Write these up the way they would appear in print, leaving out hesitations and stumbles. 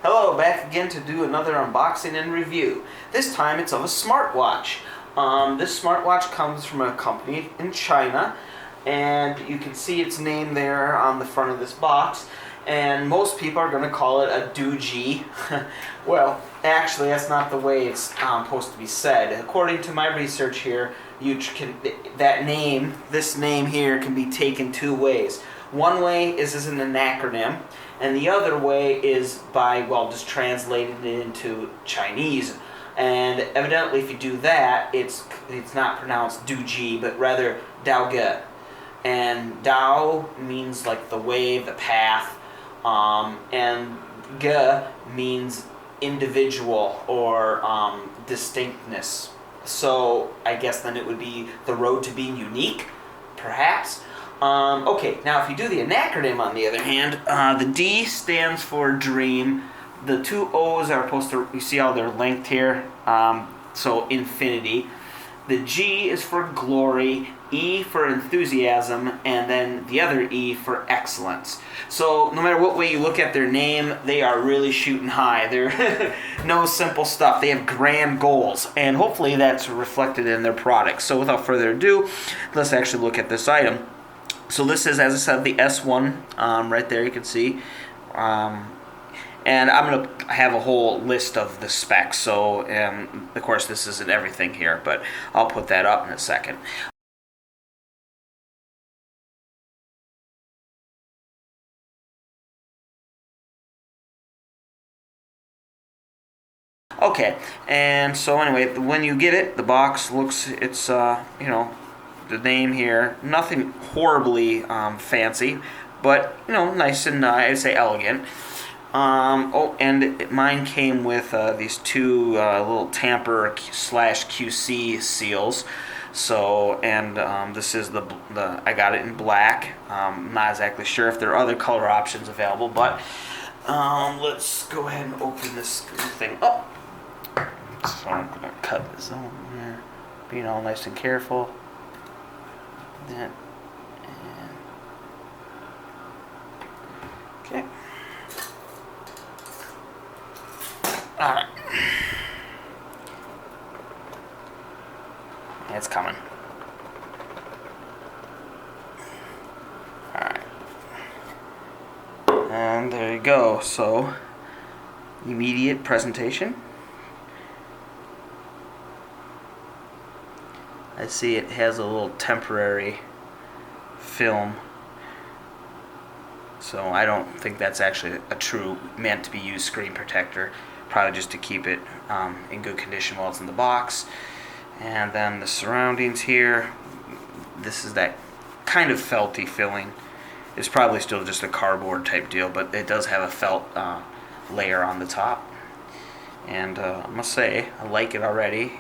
Hello, back again to do another unboxing and review. This time it's of a smartwatch. This smartwatch comes from a company in China, and you can see its name there on the front of this box. And most people are going to call it a DOOGEE. Well, actually, that's not the way it's supposed to be said. According to my research here, this name here can be taken two ways. One way is as an acronym, and the other way is by, well, just translating it into Chinese. And evidently, if you do that, it's not pronounced DOOGEE, but rather DOOGEE. And Dao means like the way, the path, and Ge means individual or distinctness. So I guess then it would be the road to being unique, perhaps. Okay, now if you do the acronym on the other hand, the D stands for dream. The two O's are supposed to, you see how they're linked here? So infinity. The G is for glory, E for enthusiasm, and then the other E for excellence. So no matter what way you look at their name, they are really shooting high. They're no simple stuff. They have grand goals, and hopefully that's reflected in their products. So without further ado, let's actually look at this item. So this is, as I said, the S1, right there you can see. And I'm going to have a whole list of the specs, so of course this isn't everything here, but I'll put that up in a second. Okay, and so anyway, when you get it, the box looks, it's, the name here, nothing horribly fancy, but, nice and, I'd say elegant. And mine came with these two little tamper / QC seals. So, and this is the I got it in black. I'm not exactly sure if there are other color options available, but let's go ahead and open this thing up. So I'm gonna cut this on here, being all nice and careful. That and okay. Alright. It's coming. Alright. And there you go. So, immediate presentation. I see it has a little temporary film. So I don't think that's actually a true meant to be used screen protector. Probably just to keep it in good condition while it's in the box. And then the surroundings here, this is that kind of felty feeling. It's probably still just a cardboard type deal, but it does have a felt layer on the top. And I must say, I like it already.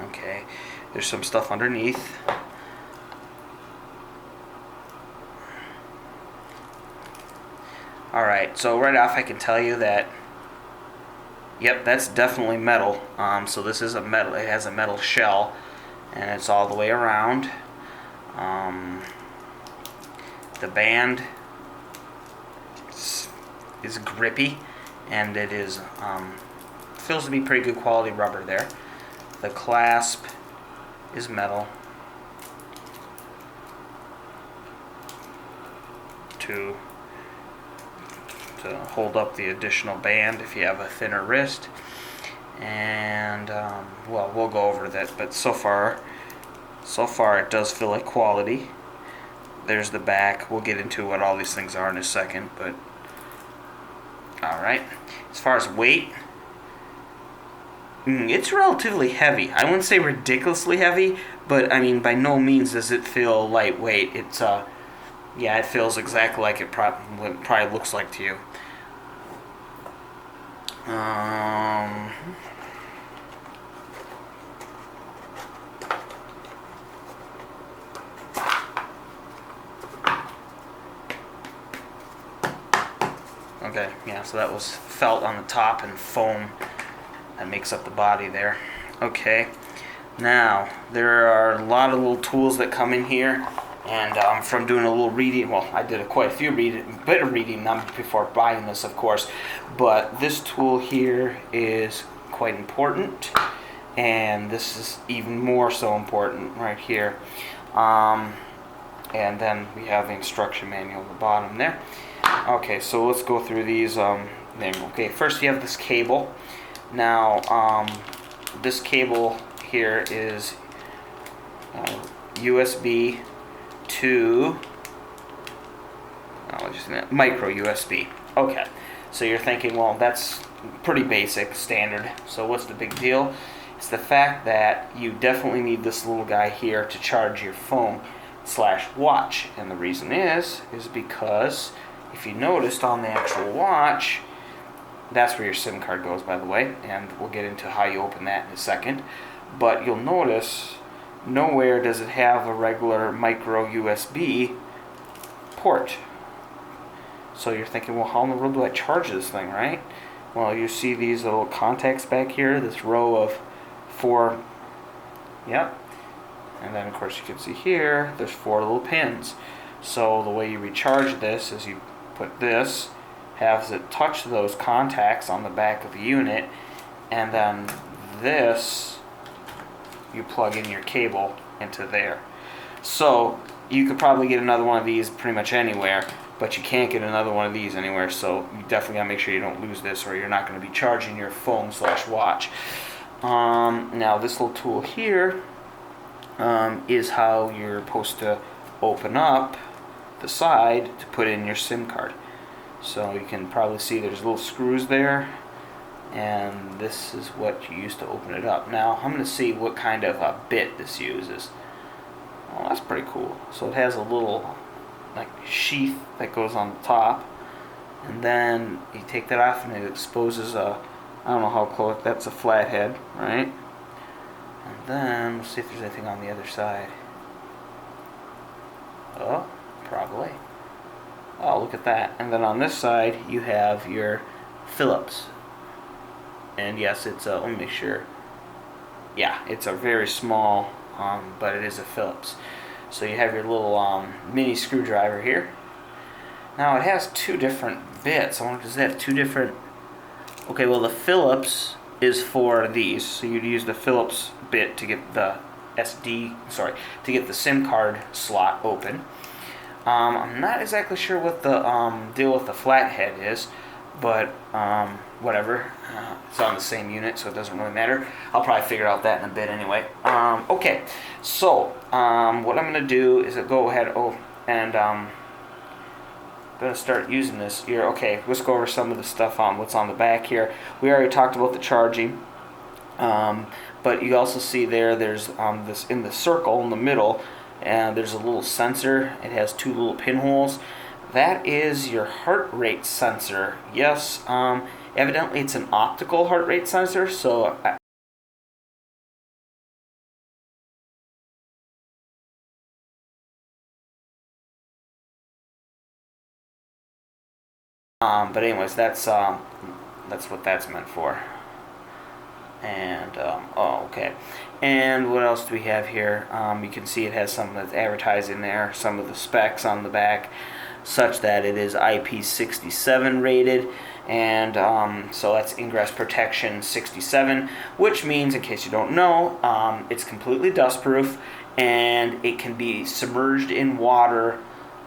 Okay, there's some stuff underneath. Alright, so right off I can tell you that, yep, that's definitely metal. So this is a metal, it has a metal shell, and it's all the way around. The band is grippy, and it is, feels to be pretty good quality rubber there. The clasp is metal to hold up the additional band if you have a thinner wrist. And well, we'll go over that, but so far it does feel like quality. There's the back. We'll get into what all these things are in a second, but alright. As far as weight, it's relatively heavy. I wouldn't say ridiculously heavy, but I mean by no means does it feel lightweight. It's yeah, it feels exactly like it probably looks like to you. Okay, yeah, so that was felt on the top and foam that makes up the body there. Okay, now there are a lot of little tools that come in here. And from doing a little reading, well, I did quite a few bit of reading before buying this, of course, but this tool here is quite important, and this is even more so important right here. And then we have the instruction manual at the bottom there. Okay, so let's go through these things. Okay, first you have this cable. Now, this cable here is USB to micro USB. Okay, so you're thinking, well, that's pretty basic, standard. So what's the big deal? It's the fact that you definitely need this little guy here to charge your phone / watch. And the reason is because if you noticed on the actual watch, that's where your SIM card goes, by the way, and we'll get into how you open that in a second. But you'll notice nowhere does it have a regular micro USB port. So you're thinking, well, how in the world do I charge this thing, right? Well, you see these little contacts back here, this row of 4, yep. And then, of course, you can see here, there's 4 little pins. So the way you recharge this is you put this, have it touch those contacts on the back of the unit, and then this, you plug in your cable into there. So you could probably get another one of these pretty much anywhere, but you can't get another one of these anywhere, so you definitely gotta make sure you don't lose this, or you're not gonna be charging your phone / watch. Now this little tool here is how you're supposed to open up the side to put in your SIM card. So you can probably see there's little screws there, and this is what you use to open it up. Now I'm going to see what kind of a bit this uses. Oh, that's pretty cool. So it has a little like sheath that goes on the top, and then you take that off and it exposes a, I don't know how close, that's a flathead, right? And then we'll see if there's anything on the other side. Oh, probably. Oh, look at that. And then on this side you have your Phillips. And yes, it's a, let me make sure. Yeah, it's a very small, but it is a Phillips. So you have your little mini screwdriver here. Now it has 2 different bits. I wonder, does it have 2 different? Okay, well the Phillips is for these. So you'd use the Phillips bit to get the to get the SIM card slot open. I'm not exactly sure what the deal with the flathead is, but whatever. It's on the same unit, so it doesn't really matter. I'll probably figure out that in a bit anyway. Okay, so what I'm going to do is go ahead and I'm going to start using this here. Okay, let's go over some of the stuff on what's on the back here. We already talked about the charging, but you also see there's this in the circle in the middle, and there's a little sensor. It has 2 little pinholes. That is your heart rate sensor. Yes, evidently it's an optical heart rate sensor, so but anyways, that's what that's meant for. And oh, okay. And what else do we have here? You can see it has some that's advertising there, some of the specs on the back, such that it is IP67 rated, and so that's ingress protection 67, which means, in case you don't know, it's completely dust proof, and it can be submerged in water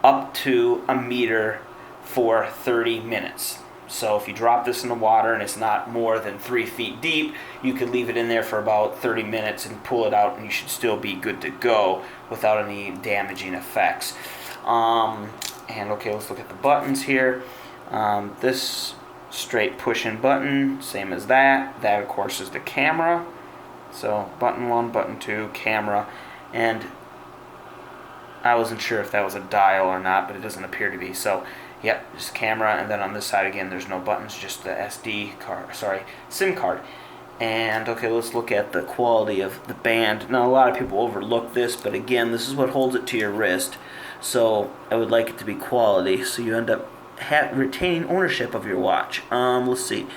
up to a meter for 30 minutes. So if you drop this in the water and it's not more than 3 feet deep, you could leave it in there for about 30 minutes and pull it out, and you should still be good to go without any damaging effects. And okay, let's look at the buttons here. This straight push-in button, same as that. That, of course, is the camera. So button 1, button 2, camera. And I wasn't sure if that was a dial or not, but it doesn't appear to be. So, yep, just camera. And then on this side, again, there's no buttons, just the SIM card. And okay, let's look at the quality of the band. Now, a lot of people overlook this, but again, this is what holds it to your wrist. So I would like it to be quality, so you end up retaining ownership of your watch. Let's see.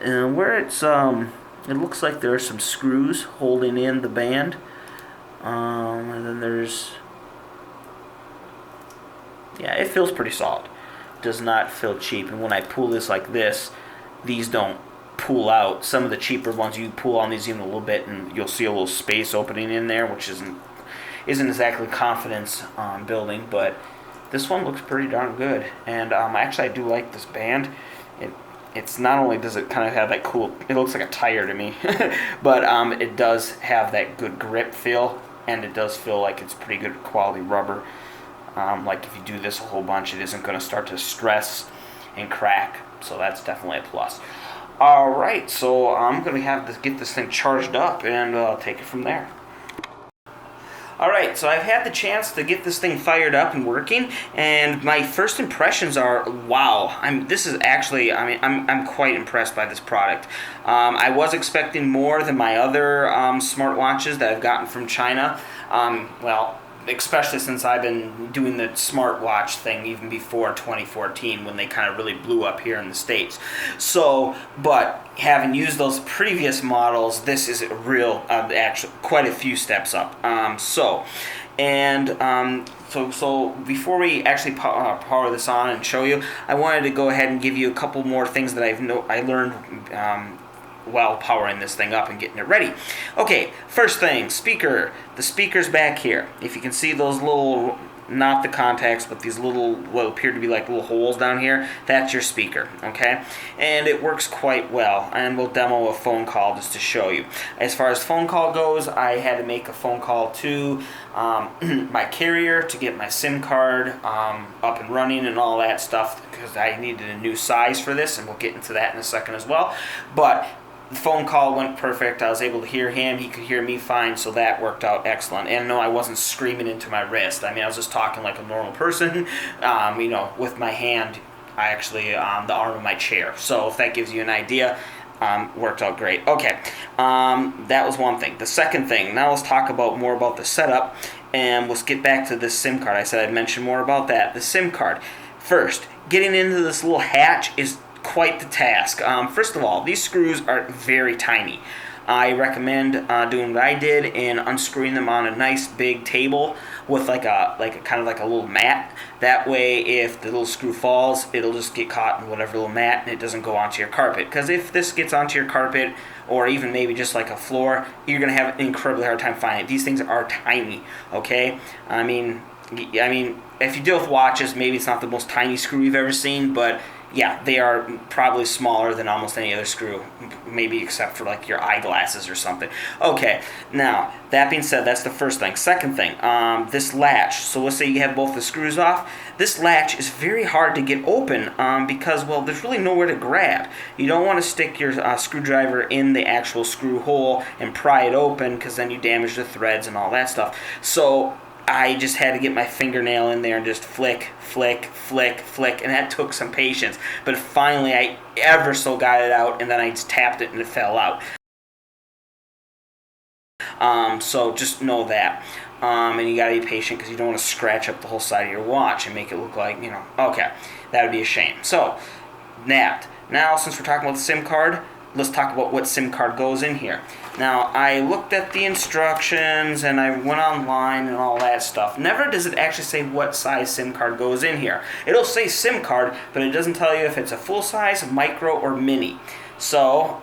Where it's it looks like there are some screws holding in the band. And then there's Yeah, it feels pretty solid. Does not feel cheap. And when I pull this like this, these don't pull out. Some of the cheaper ones, you pull on these even a little bit, and you'll see a little space opening in there, which isn't exactly confidence building. But this one looks pretty darn good. And actually, I do like this band. It's not only does it kind of have that cool, it looks like a tire to me, but it does have that good grip feel, and it does feel like it's pretty good quality rubber. Like if you do this a whole bunch, it isn't going to start to stress and crack, so that's definitely a plus. All right, so I'm going to have to get this thing charged up and take it from there. All right, so I've had the chance to get this thing fired up and working, and my first impressions are, wow. This is actually, I'm quite impressed by this product. I was expecting more than my other smartwatches that I've gotten from China. Well, especially since I've been doing the smartwatch thing even before 2014 when they kind of really blew up here in the States. So, but having used those previous models, this is a real, actually quite a few steps up. So before we actually power this on and show you, I wanted to go ahead and give you a couple more things that I learned while powering this thing up and getting it ready. Okay, first thing, speaker. The speaker's back here. If you can see those little, not the contacts, but these little, what appear to be like little holes down here, that's your speaker, okay? And it works quite well, and we'll demo a phone call just to show you. As far as phone call goes, I had to make a phone call to my carrier to get my SIM card up and running and all that stuff, because I needed a new size for this, and we'll get into that in a second as well. But the phone call went perfect. I was able to hear him. He could hear me fine, so that worked out excellent. And no, I wasn't screaming into my wrist. I was just talking like a normal person, with my hand, the arm of my chair. So if that gives you an idea, worked out great. Okay, that was one thing. The second thing, now let's talk more about the setup, and let's get back to this SIM card. I said I'd mention more about that. The SIM card. First, getting into this little hatch is quite the task. First of all, these screws are very tiny. I recommend doing what I did and unscrewing them on a nice big table with like a kind of like a little mat. That way, if the little screw falls, it'll just get caught in whatever little mat and it doesn't go onto your carpet. Because if this gets onto your carpet, or even maybe just like a floor, you're gonna have an incredibly hard time finding it. These things are tiny. Okay, I mean, if you deal with watches, maybe it's not the most tiny screw you've ever seen, but yeah, they are probably smaller than almost any other screw, maybe except for like your eyeglasses or something. Okay, now, that being said, that's the first thing. Second thing, this latch. So let's say you have both the screws off. This latch is very hard to get open because, well, there's really nowhere to grab. You don't want to stick your screwdriver in the actual screw hole and pry it open, because then you damage the threads and all that stuff. So I just had to get my fingernail in there and just flick, flick, flick, flick, and that took some patience. But finally, I ever so got it out, and then I just tapped it and it fell out. So just know that. And you gotta be patient, because you don't want to scratch up the whole side of your watch and make it look like, okay, that would be a shame. So, that. Now, since we're talking about the SIM card, let's talk about what SIM card goes in here. Now, I looked at the instructions and I went online and all that stuff. Never does it actually say what size SIM card goes in here. It'll say SIM card, but it doesn't tell you if it's a full size, micro, or mini. So,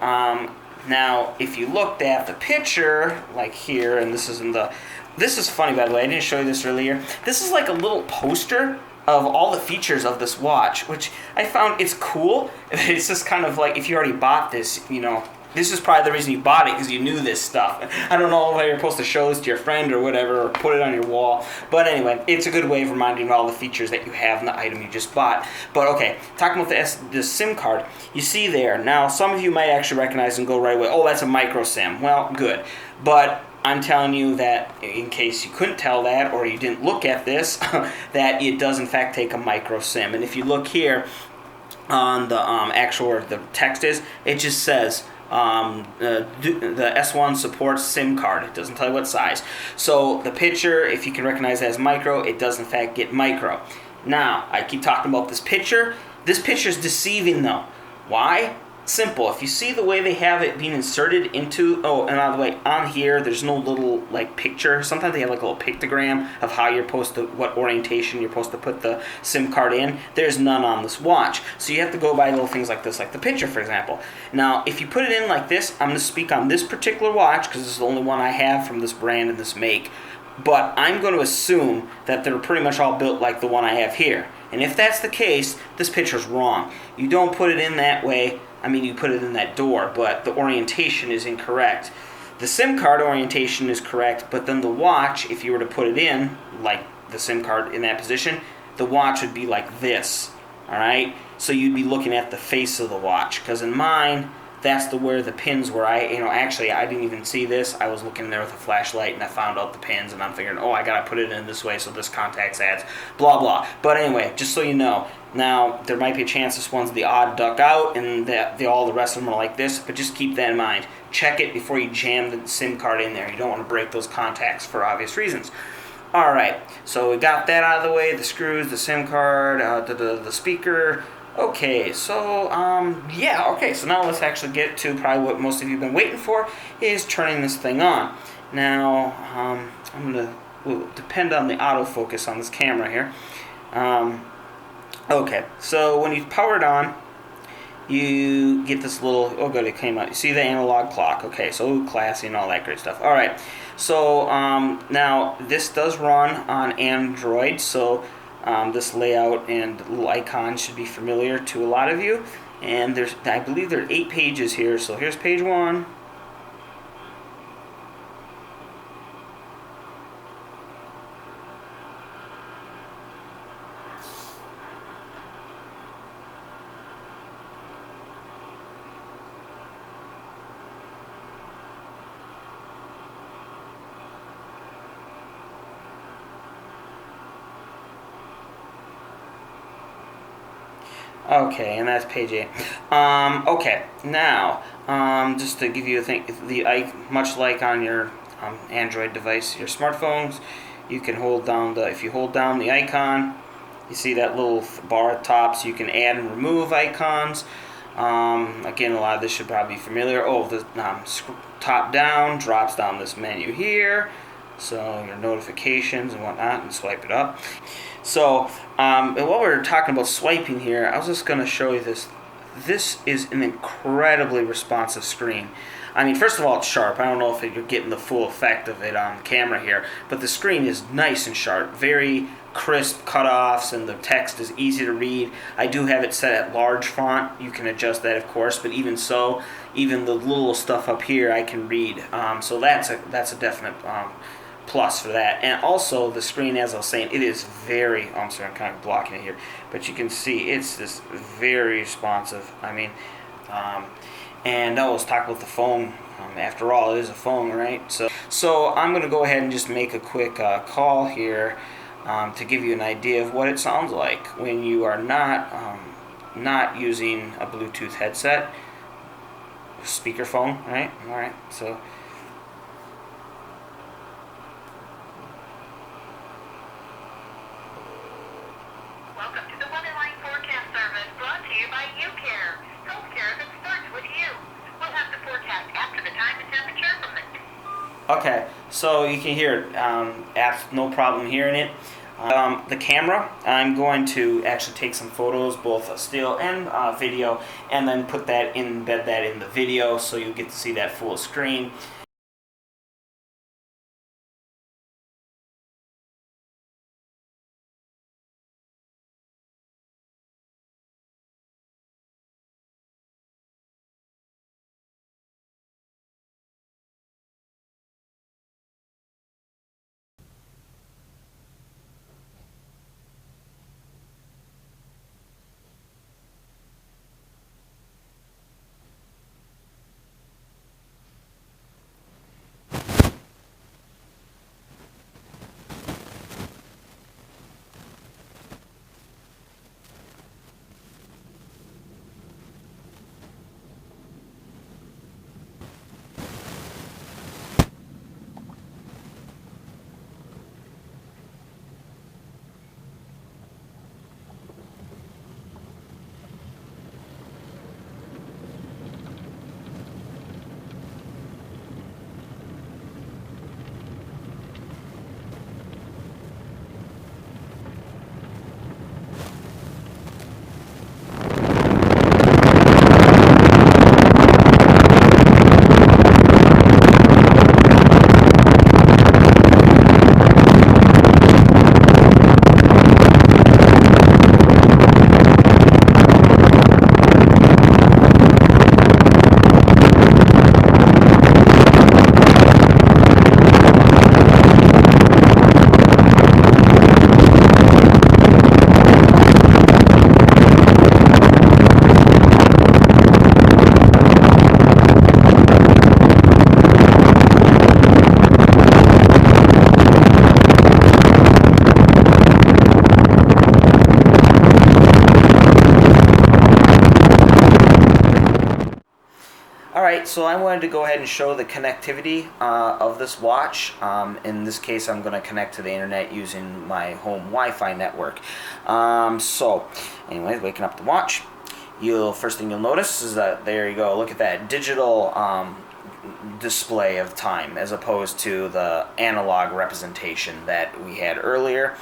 now, if you looked at the picture, like here, and this is funny, by the way, I didn't show you this earlier. This is like a little poster of all the features of this watch, which I found it's cool. It's just kind of like, if you already bought this, this is probably the reason you bought it, because you knew this stuff. I don't know if you're supposed to show this to your friend or whatever, or put it on your wall. But anyway, it's a good way of reminding you of all the features that you have in the item you just bought. But okay, talking about the SIM card, you see there. Now, some of you might actually recognize and go right away, oh, that's a micro SIM. Well, good. But I'm telling you that, in case you couldn't tell that, or you didn't look at this, that it does in fact take a micro SIM. And if you look here on the the text it just says, the S1 supports SIM card. It doesn't tell you what size. So the picture, if you can recognize that as micro, it does in fact get micro. Now, I keep talking about this picture. This picture is deceiving though. Why? Simple. If you see the way they have it being inserted into, oh, and by the way, on here, there's no little like picture. Sometimes they have like a little pictogram of how you're supposed to, what orientation you're supposed to put the SIM card in. There's none on this watch. So you have to go by little things like this, like the picture, for example. Now, if you put it in like this, I'm going to speak on this particular watch because this is the only one I have from this brand and this make. But I'm going to assume that they're pretty much all built like the one I have here. And if that's the case, this picture's wrong. You don't put it in that way. I mean, you put it in that door, but the orientation is incorrect. The SIM card orientation is correct, but then the watch, if you were to put it in, like the SIM card in that position, the watch would be like this, all right? So you'd be looking at the face of the watch, because in mine, that's where the pins were. Actually, I didn't even see this. I was looking there with a flashlight, and I found out the pins, and I'm figuring, oh, I got to put it in this way so this contacts adds, blah, blah. But anyway, just so you know, now, there might be a chance this one's the odd duck out, and all the rest of them are like this, but just keep that in mind. Check it before you jam the SIM card in there. You don't want to break those contacts for obvious reasons. All right, so we got that out of the way, the screws, the SIM card, the speaker. Okay, so, so now let's actually get to probably what most of you have been waiting for, is turning this thing on. Now, will depend on the autofocus on this camera here. Okay, so when you power it on, you get this little, oh good, it came out. You see the analog clock. Okay, so classy and all that great stuff. All right, so now this does run on Android, so this layout and little icon should be familiar to a lot of you. And I believe there are 8 pages here, so here's page 1. Okay, and that's page 8. Okay, now, just to give you a thing, much like on your Android device, your smartphones, you can hold down if you hold down the icon, you see that little bar at the top, so you can add and remove icons. Again, a lot of this should probably be familiar. Oh, the top down drops down this menu here, so your notifications and whatnot, and swipe it up. So, and while we're talking about swiping here, I was just going to show you this. This is an incredibly responsive screen. I mean, first of all, it's sharp. I don't know if you're getting the full effect of it on camera here, but the screen is nice and sharp, very crisp cutoffs, and the text is easy to read. I do have it set at large font. You can adjust that, of course, but even so, even the little stuff up here I can read. So that's a definite plus for that. And also the screen, as I was saying, it is very, I'm sorry, I'm kind of blocking it here, but you can see it's this very responsive. I mean, and I was talking about the phone. After all, it is a phone, right? So I'm going to go ahead and just make a quick call here to give you an idea of what it sounds like when you are not using a Bluetooth headset, speakerphone, right? All right, so. Welcome to the Weatherline Forecast Service, brought to you by UCare. Healthcare that starts with you. We'll have the forecast after the time and temperature from the... Okay, so you can hear it. No problem hearing it. The camera, I'm going to actually take some photos, both still and video, and then embed that in the video so you get to see that full screen. Alright, so I wanted to go ahead and show the connectivity of this watch. In this case, I'm going to connect to the internet using my home Wi-Fi network. So, anyways, waking up the watch. First thing you'll notice is that, there you go, look at that digital display of time as opposed to the analog representation that we had earlier.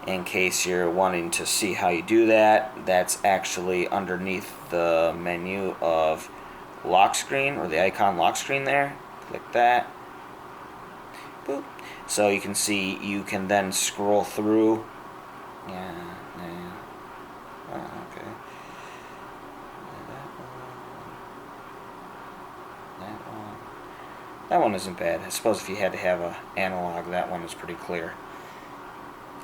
In case you're wanting to see how you do that, that's actually underneath the menu of lock screen, or the icon lock screen there. Click that. Boop. So you can see, you can then scroll through. Yeah. Oh, okay. That one isn't bad. I suppose if you had to have an analog, that one is pretty clear.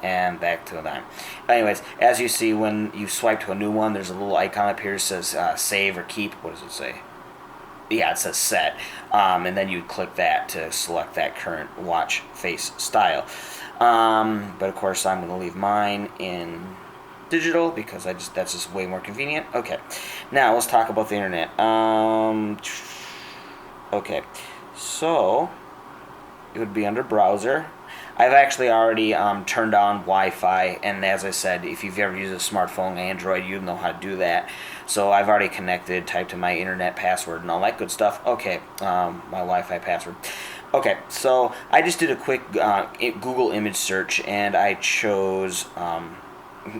And back to that. Anyways, as you see, when you swipe to a new one, there's a little icon up here that says save or keep. What does it say? Yeah, it says set. And then you click that to select that current watch face style. But of course, I'm going to leave mine in digital because that's just way more convenient. Okay, now let's talk about the internet. Okay, so it would be under browser. I've actually already turned on Wi-Fi, and as I said, if you've ever used a smartphone, Android, you know how to do that. So I've already connected, typed in my internet password and all that good stuff. Okay, my Wi-Fi password. Okay, so I just did a quick Google image search, and I chose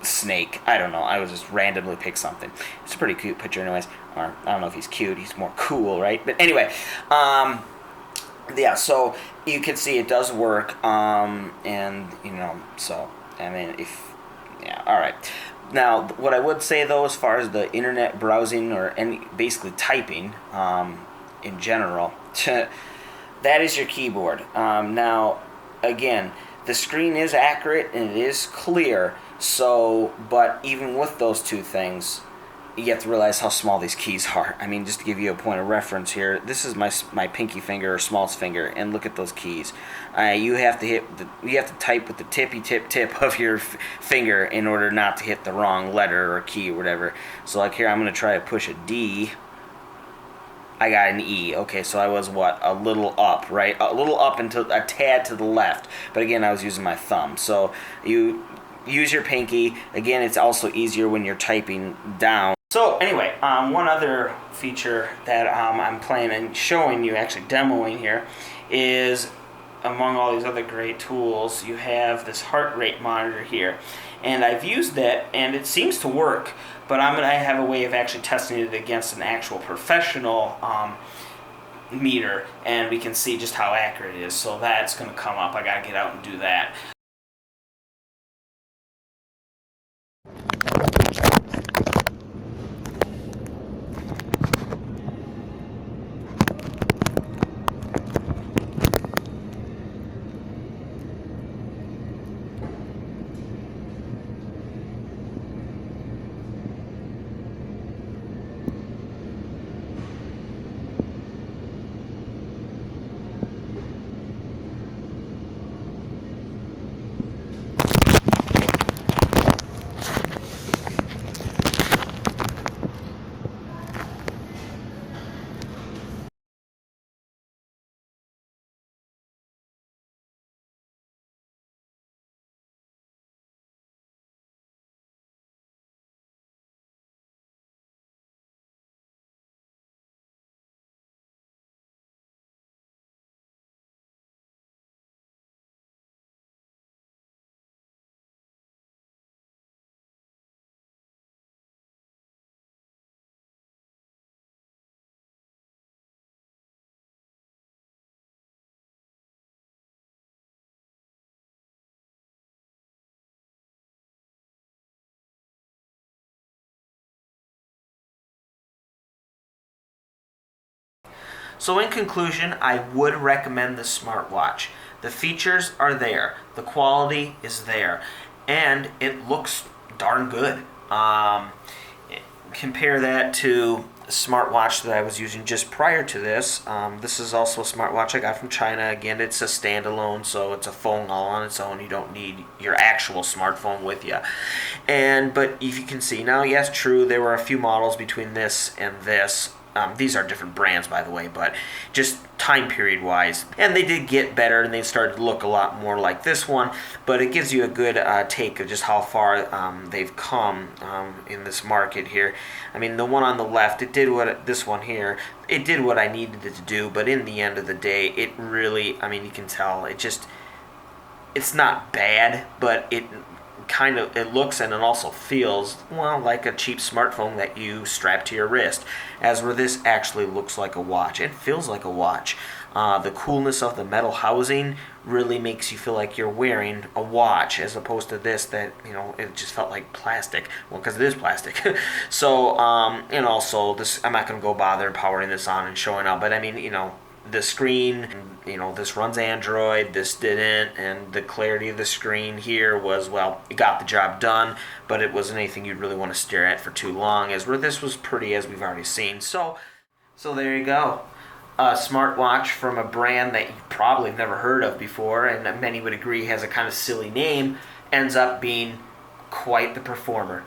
snake. I don't know. I was just randomly picked something. It's a pretty cute picture, anyways. Or I don't know if he's cute. He's more cool, right? But anyway, yeah. So you can see it does work, and so I mean, all right. Now, what I would say though, as far as the internet browsing or basically typing, in general, that is your keyboard. Now, again, the screen is accurate and it is clear. So, but even with those two things, you have to realize how small these keys are. I mean, just to give you a point of reference here, this is my pinky finger or smallest finger, and look at those keys. You have to type with the tip of your finger in order not to hit the wrong letter or key or whatever. So, like here, I'm going to try to push a D. I got an E. Okay, so I was a little up, right? A little up until a tad to the left. But again, I was using my thumb. So you use your pinky. Again, it's also easier when you're typing down. So anyway, one other feature that I'm planning on showing you, actually demoing here, is among all these other great tools, you have this heart rate monitor here. And I've used that, and it seems to work, but I have a way of actually testing it against an actual professional meter, and we can see just how accurate it is. So that's going to come up. I got to get out and do that. So in conclusion, I would recommend this smartwatch. The features are there, the quality is there, and it looks darn good. Compare that to the smartwatch that I was using just prior to this. This is also a smartwatch I got from China. Again, it's a standalone, so it's a phone all on its own. You don't need your actual smartphone with you. But if you can see now, yes, true, there were a few models between this and this. these are different brands, by the way, but just time period wise. And they did get better, and they started to look a lot more like this one, but it gives you a good take of just how far they've come in this market here. I mean, the one on the left, it did what this one here, it did what I needed it to do, but in the end of the day, it really, I mean, you can tell, it's not bad, but it looks and it also feels, well, like a cheap smartphone that you strap to your wrist, as where this actually looks like a watch. It feels like a watch. The coolness of the metal housing really makes you feel like you're wearing a watch, as opposed to this that, it just felt like plastic. Well, because it is plastic. So, and also, this, I'm not going to go bother powering this on and showing up, but I mean, the screen, this runs Android, this didn't, and the clarity of the screen here was, well, it got the job done, but it wasn't anything you'd really want to stare at for too long, as where this was pretty, as we've already seen. So there you go. A smartwatch from a brand that you probably have never heard of before, and many would agree has a kind of silly name, ends up being quite the performer.